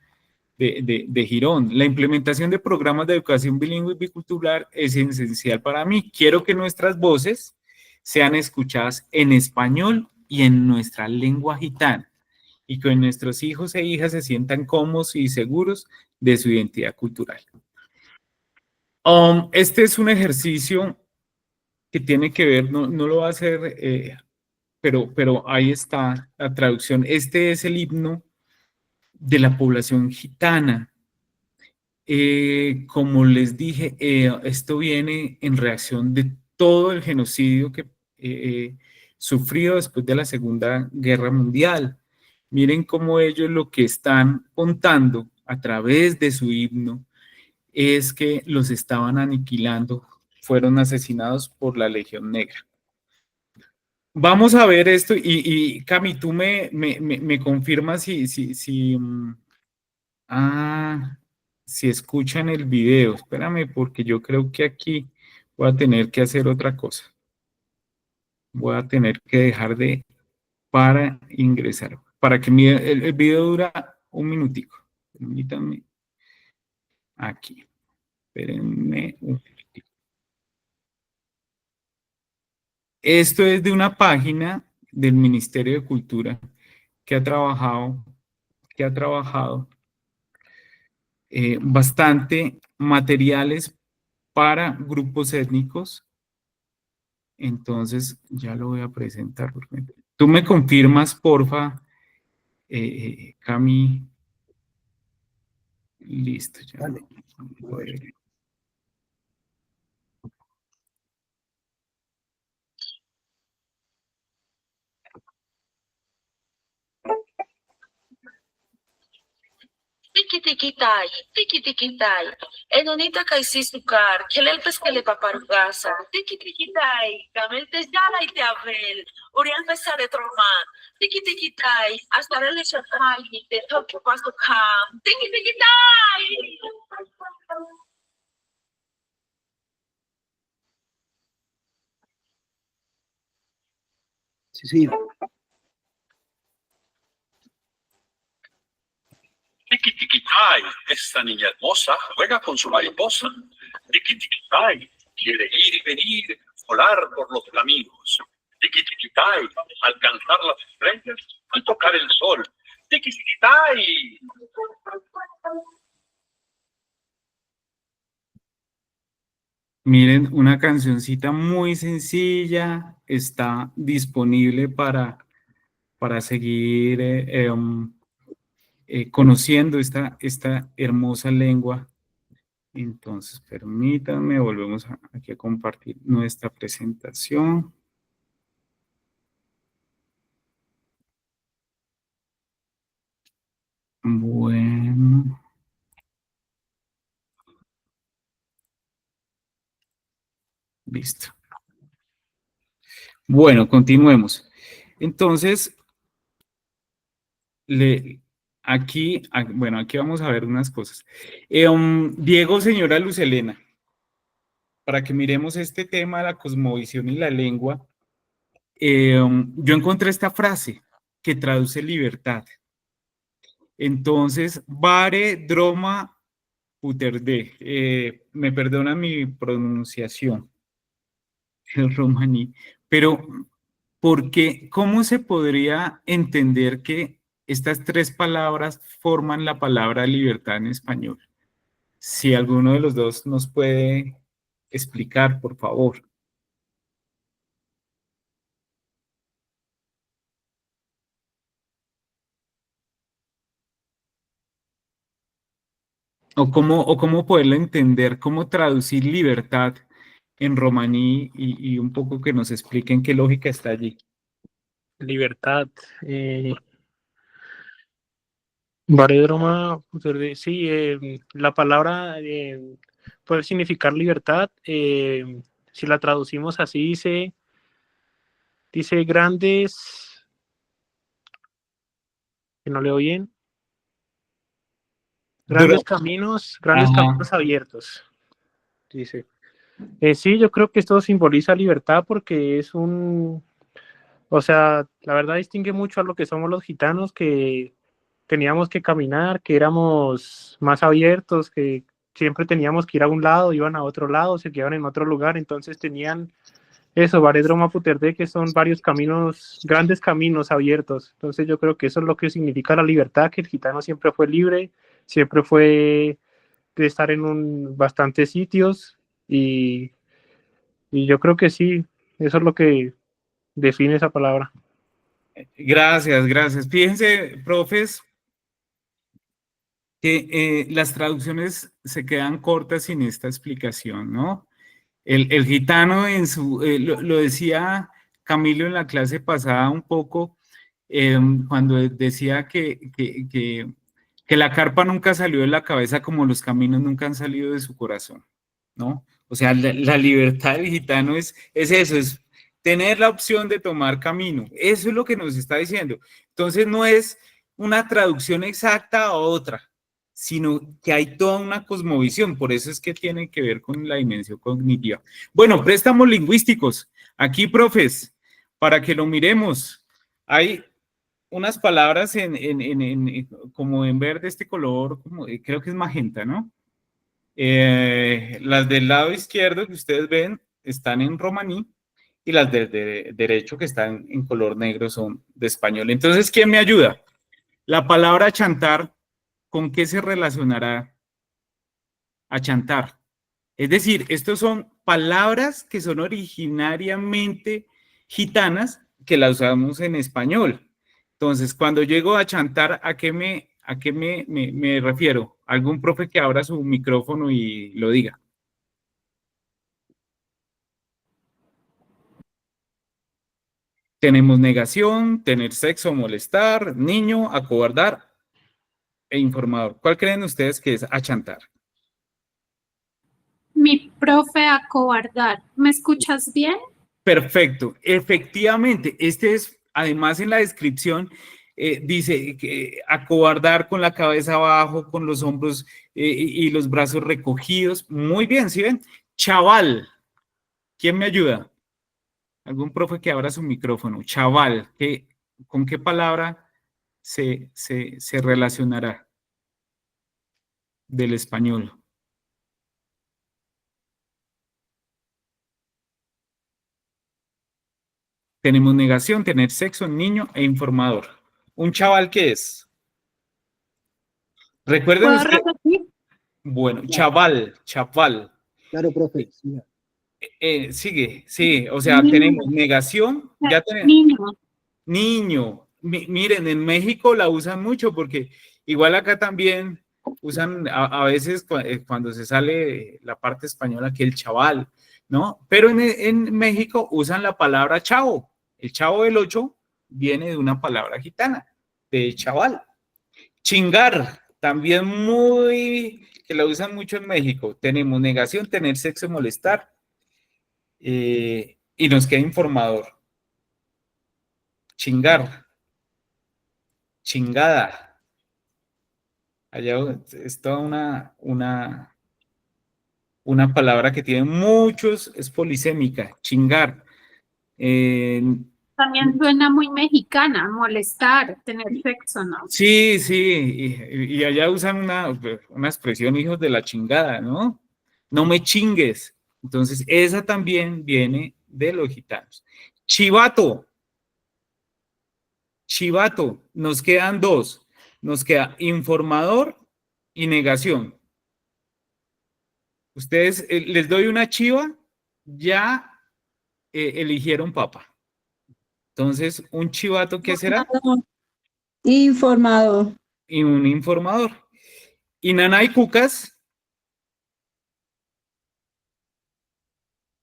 de Girón. La implementación de programas de educación bilingüe y bicultural es esencial para mí. Quiero que nuestras voces sean escuchadas en español y en nuestra lengua gitana, y que nuestros hijos e hijas se sientan cómodos y seguros de su identidad cultural. Este es un ejercicio que tiene que ver, no lo va a hacer, pero ahí está la traducción. Este es el himno de la población gitana. Como les dije, esto viene en reacción de todo el genocidio que sufrido después de la Segunda Guerra Mundial. Miren cómo ellos lo que están contando a través de su himno es que los estaban aniquilando, fueron asesinados por la Legión Negra. Vamos a ver esto y Cami, tú me confirmas si escuchan el video. Espérame, porque yo creo que aquí voy a tener que hacer otra cosa. Voy a tener que dejar para ingresar. Para que el video dura un minutico. Permítanme. Aquí. Espérenme un minutico. Esto es de una página del Ministerio de Cultura que ha trabajado bastante materiales para grupos étnicos. Entonces, ya lo voy a presentar. Tú me confirmas, porfa, Cami. Listo, ya. Vale. Tiki-tiki-tai, tiki-tiki-tai. Enonita kaisi sukar, kelel peskele paparugasa. Tiki-tiki-tai, kamel tejala y te abel. Uriel pesare troman. Tiki-tiki-tai, hasta el chatai, te toque paso cam. Tiki-tiki-tai. Sí, sí. Tiki-tiki-tai, esta niña hermosa juega con su mariposa. Tiki-tiki-tai, quiere ir y venir, volar por los caminos. Tiki-tiki-tai, alcanzar las estrellas al tocar el sol. Tiki-tiki-tai. Miren, una cancioncita muy sencilla, está disponible para para seguir conociendo esta hermosa lengua. Entonces, permítanme, volvemos aquí a compartir nuestra presentación. Bueno. Listo. Bueno, continuemos. Entonces, aquí vamos a ver unas cosas. Diego, señora Luz Helena, para que miremos este tema de la cosmovisión y la lengua, yo encontré esta frase que traduce libertad. Entonces, Vare Droma Puterde, me perdona mi pronunciación, el romaní, pero ¿cómo se podría entender que estas tres palabras forman la palabra libertad en español? Si alguno de los dos nos puede explicar, por favor. O cómo poderlo entender, cómo traducir libertad en romaní y un poco que nos expliquen qué lógica está allí. Libertad. Varedroma, sí, la palabra puede significar libertad. Si la traducimos así, dice grandes, que no leo bien, grandes caminos abiertos, dice. Sí, yo creo que esto simboliza libertad porque es o sea, la verdad distingue mucho a lo que somos los gitanos, que teníamos que caminar, que éramos más abiertos, que siempre teníamos que ir a un lado, iban a otro lado, se quedaban en otro lugar, entonces tenían eso, Varedroma Puterde, que son varios caminos, grandes caminos abiertos. Entonces yo creo que eso es lo que significa la libertad, que el gitano siempre fue libre, siempre fue de estar en bastantes sitios y yo creo que sí, eso es lo que define esa palabra. Gracias. Fíjense, profes, que las traducciones se quedan cortas sin esta explicación, ¿no? El gitano lo decía Camilo en la clase pasada un poco, cuando decía que la carpa nunca salió de la cabeza como los caminos nunca han salido de su corazón, ¿no? O sea, la libertad del gitano es eso, es tener la opción de tomar camino. Eso es lo que nos está diciendo. Entonces no es una traducción exacta a otra, sino que hay toda una cosmovisión, por eso es que tiene que ver con la dimensión cognitiva. Bueno, préstamos lingüísticos. Aquí, profes, para que lo miremos, hay unas palabras como en verde, este color, creo que es magenta, ¿no? Las del lado izquierdo que ustedes ven están en romaní y las del derecho que están en color negro son de español. Entonces, ¿quién me ayuda? La palabra chantar, ¿con qué se relacionará a chantar? Es decir, estos son palabras que son originariamente gitanas que las usamos en español. Entonces, cuando llego a chantar, ¿a qué me refiero? ¿Algún profe que abra su micrófono y lo diga? Tenemos negación, tener sexo, molestar, niño, acobardar e informador. ¿Cuál creen ustedes que es achantar? Mi profe, acobardar. ¿Me escuchas bien? Perfecto, efectivamente, además en la descripción, dice que acobardar con la cabeza abajo, con los hombros y los brazos recogidos. Muy bien, ¿sí ven? Chaval, ¿quién me ayuda? Algún profe que abra su micrófono. Chaval, ¿con qué palabra se relacionará del español? Tenemos negación, tener sexo, niño e informador. ¿Un chaval qué es? Recuerden ¿Puedo usted. repetir? Bueno, chaval. Claro, profe. Sí. Sigue, sí, o sea, Niño. tenemos negación, ya tenemos Niño. niño, Miren, en México la usan mucho porque igual acá también usan a veces cuando se sale la parte española que el chaval, ¿no? Pero en México usan la palabra chavo. El Chavo del Ocho viene de una palabra gitana, de chaval. Chingar, también que la usan mucho en México. Tenemos negación, tener sexo, molestar. Y nos queda informador. Chingar, chingada. Allá es toda una palabra que tiene muchos, es polisémica, chingar. También suena muy mexicana, molestar, tener sexo, ¿no? Sí, sí, y allá usan una expresión, hijos de la chingada, ¿no? No me chingues. Entonces, esa también viene de los gitanos. Chivato. Chivato. Nos quedan dos. Nos queda informador y negación. Ustedes, les doy una chiva, ya eligieron papa. Entonces, un chivato, ¿qué será? Informador. Y un informador. Y nanay cucas.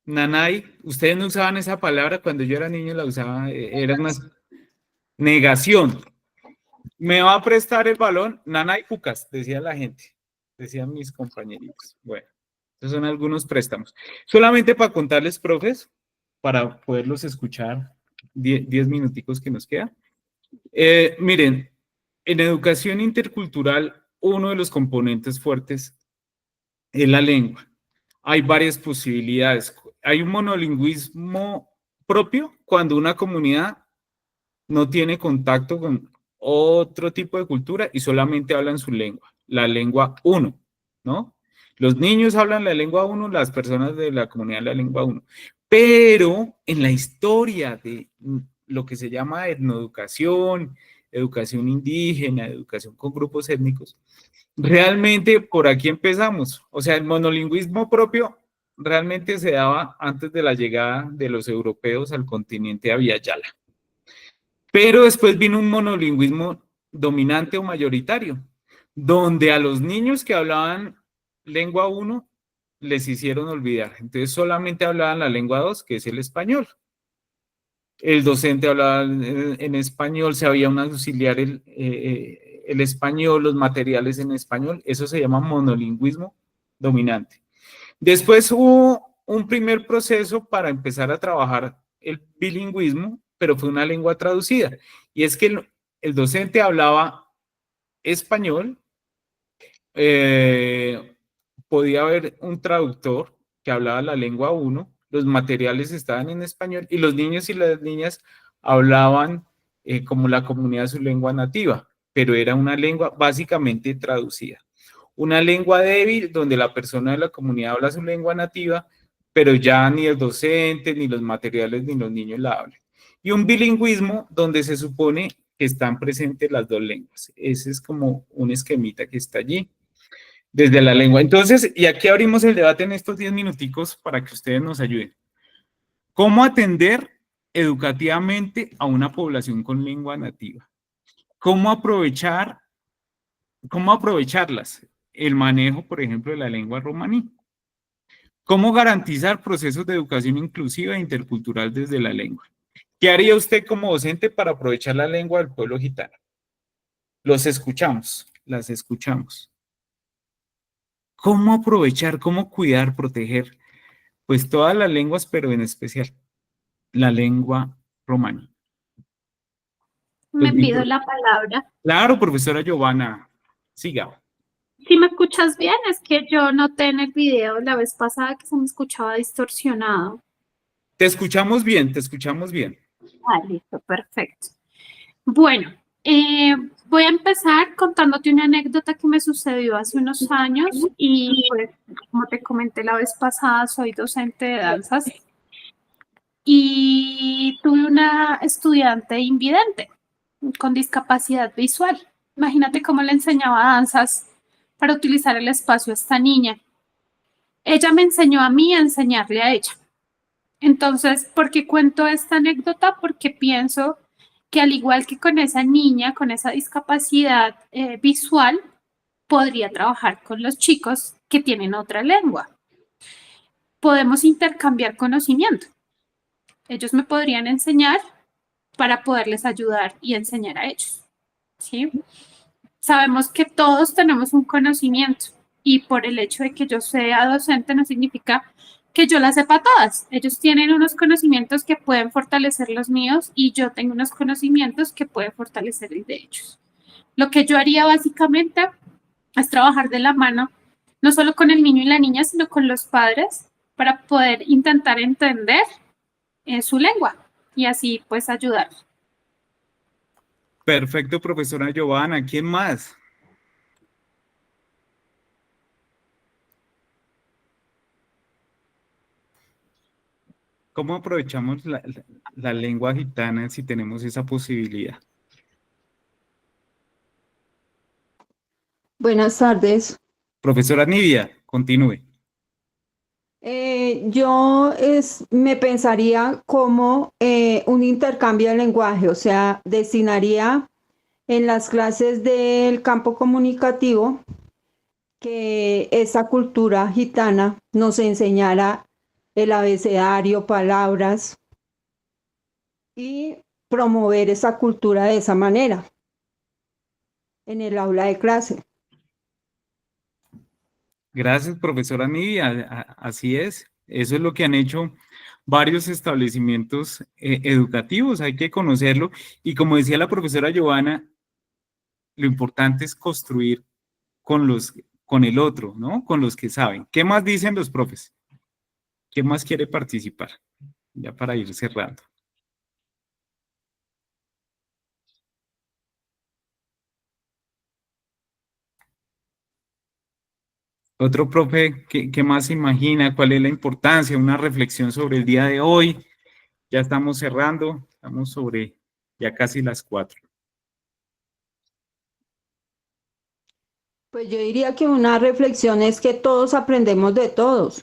Nanay, ustedes no usaban esa palabra cuando yo era niño, la usaba, era una negación. ¿Me va a prestar el balón? Nanay cucas, decía la gente, decían mis compañeritos. Bueno, esos son algunos préstamos. Solamente para contarles, profes, para poderlos escuchar 10 minuticos que nos queda. Miren, en educación intercultural, uno de los componentes fuertes es la lengua. Hay varias posibilidades. Hay un monolingüismo propio cuando una comunidad no tiene contacto con otro tipo de cultura y solamente hablan su lengua, la lengua 1, ¿no? Los niños hablan la lengua 1, las personas de la comunidad la lengua 1. Pero en la historia de lo que se llama etnoeducación, educación indígena, educación con grupos étnicos, realmente por aquí empezamos. O sea, el monolingüismo propio realmente se daba antes de la llegada de los europeos al continente Abiyala. Pero después vino un monolingüismo dominante o mayoritario, donde a los niños que hablaban lengua 1 les hicieron olvidar. Entonces solamente hablaban la lengua 2, que es el español. El docente hablaba en español, sabía un auxiliar el español, los materiales en español. Eso se llama monolingüismo dominante. Después hubo un primer proceso para empezar a trabajar el bilingüismo, pero fue una lengua traducida. Y es que el docente hablaba español, podía haber un traductor que hablaba la lengua 1, los materiales estaban en español y los niños y las niñas hablaban como la comunidad su lengua nativa, pero era una lengua básicamente traducida. Una lengua débil donde la persona de la comunidad habla su lengua nativa, pero ya ni el docente, ni los materiales, ni los niños la hablan. Y un bilingüismo donde se supone que están presentes las dos lenguas. Ese es como un esquemita que está allí, desde la lengua. Entonces, y aquí abrimos el debate en estos 10 minuticos para que ustedes nos ayuden. ¿Cómo atender educativamente a una población con lengua nativa? ¿Cómo aprovecharlas? El manejo, por ejemplo, de la lengua romaní. ¿Cómo garantizar procesos de educación inclusiva e intercultural desde la lengua? ¿Qué haría usted como docente para aprovechar la lengua del pueblo gitano? Los escuchamos, las escuchamos. ¿Cómo aprovechar, cómo cuidar, proteger? Pues todas las lenguas, pero en especial la lengua romaní. Me pido la palabra. Claro, profesora Giovanna, siga. Si me escuchas bien, es que yo noté en el video la vez pasada que se me escuchaba distorsionado. Te escuchamos bien, te escuchamos bien. Ah, listo, perfecto. Bueno, voy a empezar contándote una anécdota que me sucedió hace unos años y pues, como te comenté la vez pasada, soy docente de danzas y tuve una estudiante invidente con discapacidad visual. Imagínate cómo le enseñaba danzas para utilizar el espacio a esta niña. Ella me enseñó a mí a enseñarle a ella. Entonces, ¿por qué cuento esta anécdota? Porque pienso que al igual que con esa niña, con esa discapacidad visual, podría trabajar con los chicos que tienen otra lengua. Podemos intercambiar conocimiento. Ellos me podrían enseñar para poderles ayudar y enseñar a ellos, ¿sí? Sabemos que todos tenemos un conocimiento y por el hecho de que yo sea docente no significa que yo las sepa todas. Ellos tienen unos conocimientos que pueden fortalecer los míos y yo tengo unos conocimientos que pueden fortalecer el de ellos. Lo que yo haría básicamente es trabajar de la mano, no solo con el niño y la niña, sino con los padres para poder intentar entender su lengua y así pues ayudar. Perfecto, profesora Giovanna. ¿Quién más? ¿Cómo aprovechamos la lengua gitana si tenemos esa posibilidad? Buenas tardes. Profesora Nidia, continúe. Me pensaría como un intercambio de lenguaje, o sea, destinaría en las clases del campo comunicativo que esa cultura gitana nos enseñara el abecedario, palabras y promover esa cultura de esa manera en el aula de clase. Gracias, profesora Nidia. Así es. Eso es lo que han hecho varios establecimientos educativos. Hay que conocerlo. Y como decía la profesora Giovanna, lo importante es construir con el otro, ¿no? Con los que saben. ¿Qué más dicen los profes? ¿Quién más quiere participar? Ya para ir cerrando. Otro profe, ¿qué más se imagina? ¿Cuál es la importancia? Una reflexión sobre el día de hoy. Ya estamos cerrando, estamos sobre ya casi las 4. Pues yo diría que una reflexión es que todos aprendemos de todos.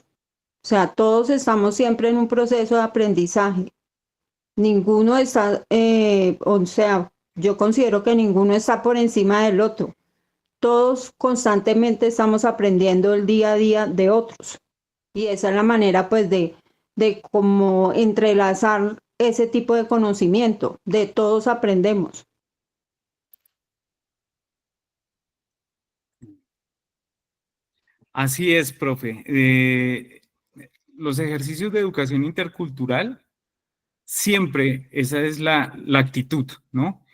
O sea, todos estamos siempre en un proceso de aprendizaje. Ninguno está, o sea, yo considero que ninguno está por encima del otro. Todos constantemente estamos aprendiendo el día a día de otros. Y esa es la manera, pues, de cómo entrelazar ese tipo de conocimiento. De todos aprendemos. Así es, profe. Los ejercicios de educación intercultural, siempre esa es la actitud, ¿no?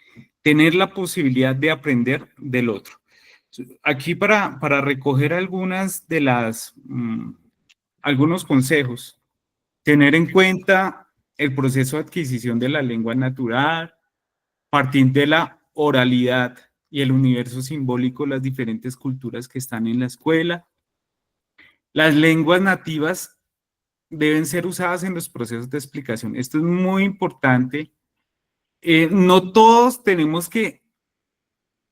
Tener la posibilidad de aprender del otro. Aquí para recoger algunas de algunos consejos, tener en cuenta el proceso de adquisición de la lengua natural, partir de la oralidad y el universo simbólico, las diferentes culturas que están en la escuela. Las lenguas nativas deben ser usadas en los procesos de explicación. Esto es muy importante. No todos tenemos que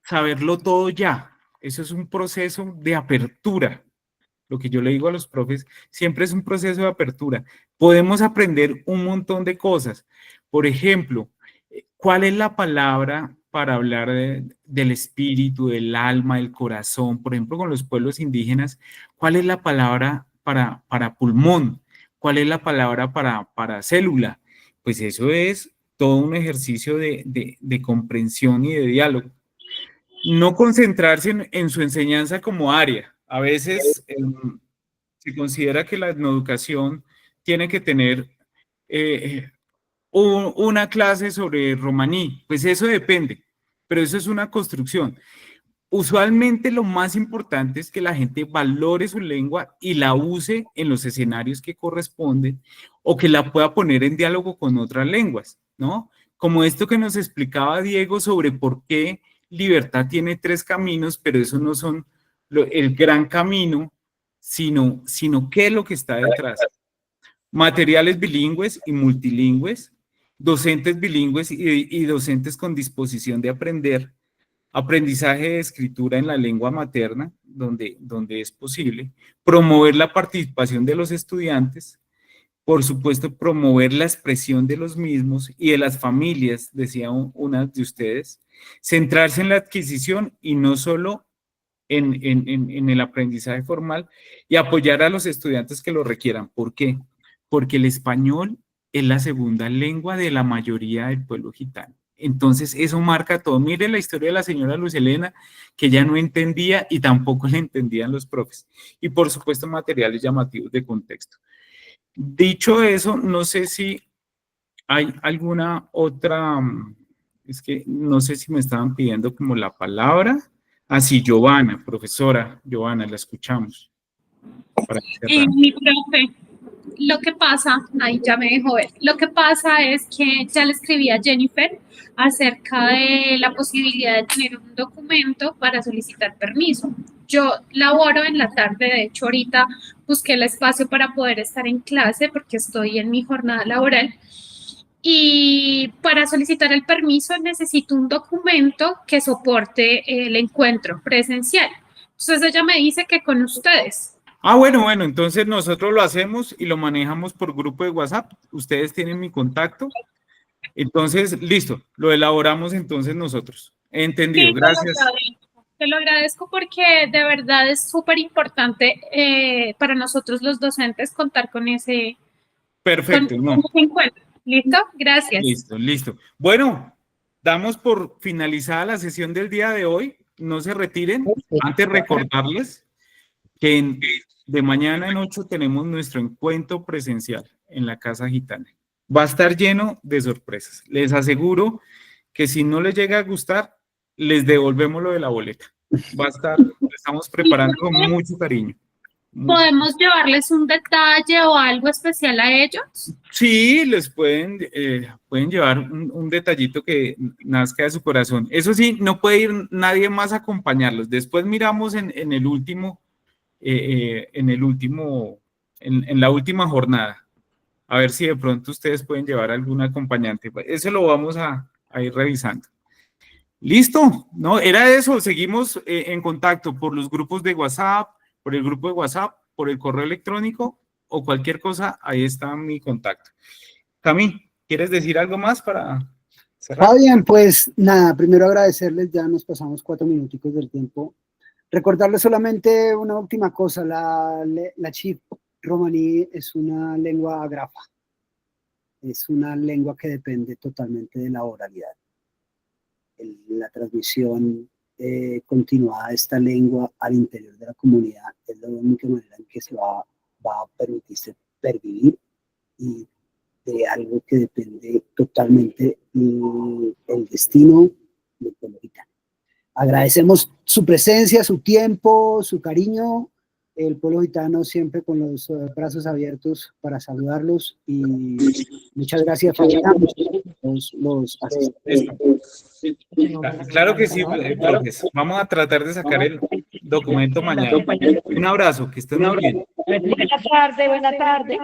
saberlo todo ya. Eso es un proceso de apertura. Lo que yo le digo a los profes, siempre es un proceso de apertura. Podemos aprender un montón de cosas. Por ejemplo, ¿cuál es la palabra para hablar del espíritu, del alma, del corazón? Por ejemplo, con los pueblos indígenas, ¿cuál es la palabra para pulmón? ¿Cuál es la palabra para célula? Pues eso es todo un ejercicio de comprensión y de diálogo. No concentrarse en su enseñanza como área. A veces se considera que la etnoeducación tiene que tener una clase sobre romaní. Pues eso depende, pero eso es una construcción. Usualmente lo más importante es que la gente valore su lengua y la use en los escenarios que corresponden o que la pueda poner en diálogo con otras lenguas, ¿no? Como esto que nos explicaba Diego sobre por qué libertad tiene 3 caminos, pero eso no son el gran camino, sino qué es lo que está detrás. Materiales bilingües y multilingües, docentes bilingües y docentes con disposición de aprender, aprendizaje de escritura en la lengua materna, donde es posible, promover la participación de los estudiantes, por supuesto, promover la expresión de los mismos y de las familias, decía una de ustedes, centrarse en la adquisición y no solo en el aprendizaje formal, y apoyar a los estudiantes que lo requieran. ¿Por qué? Porque el español es la segunda lengua de la mayoría del pueblo gitano. Entonces, eso marca todo. Mire la historia de la señora Luz Helena, que ya no entendía y tampoco le entendían los profes. Y, por supuesto, materiales llamativos de contexto. Dicho eso, no sé si hay alguna otra, es que no sé si me estaban pidiendo como la palabra. Así, Giovanna, profesora Giovanna, la escuchamos. Para cerrar. Mi profe, lo que pasa, ahí ya me dejó ver, lo que pasa es que ya le escribí a Jennifer acerca de la posibilidad de tener un documento para solicitar permiso. Yo laboro en la tarde, de hecho ahorita busqué el espacio para poder estar en clase porque estoy en mi jornada laboral. Y para solicitar el permiso necesito un documento que soporte el encuentro presencial. Entonces ella me dice que con ustedes. Ah, bueno, entonces nosotros lo hacemos y lo manejamos por grupo de WhatsApp. Ustedes tienen mi contacto. Entonces, listo, lo elaboramos entonces nosotros. Entendido, Sí, gracias. Te lo agradezco porque de verdad es súper importante para nosotros los docentes contar con ese, Perfecto, con no. ese encuentro. ¿Listo? Gracias. Listo. Bueno, damos por finalizada la sesión del día de hoy. No se retiren. Antes recordarles que de mañana en 8 tenemos nuestro encuentro presencial en la Casa Gitana. Va a estar lleno de sorpresas. Les aseguro que si no les llega a gustar, les devolvemos lo de la boleta. Va a estar, lo estamos preparando con mucho cariño. ¿Podemos llevarles un detalle o algo especial a ellos? Sí, les pueden llevar un detallito que nazca de su corazón. Eso sí, no puede ir nadie más a acompañarlos. Después miramos en la última jornada. A ver si de pronto ustedes pueden llevar algún acompañante. Eso lo vamos a ir revisando. Listo, ¿no? Era eso. Seguimos en contacto por los grupos de WhatsApp, por el grupo de WhatsApp, por el correo electrónico o cualquier cosa. Ahí está mi contacto. Cami, ¿quieres decir algo más para cerrar? Ah, bien, pues nada, primero agradecerles, ya nos pasamos 4 minuticos del tiempo. Recordarles solamente una última cosa, la chip romaní es una lengua agrafa, es una lengua que depende totalmente de la oralidad. La transmisión continuada de esta lengua al interior de la comunidad es la única manera en que se va a permitirse pervivir y de algo que depende totalmente del destino del pueblo gitano. Agradecemos su presencia, su tiempo, su cariño. El pueblo gitano siempre con los brazos abiertos para saludarlos y muchas gracias, Fabián, los asistentes. Claro que sí, profes. Vamos a tratar de sacar el documento mañana. Un abrazo, que estén muy bien. Buenas tardes, buenas tardes.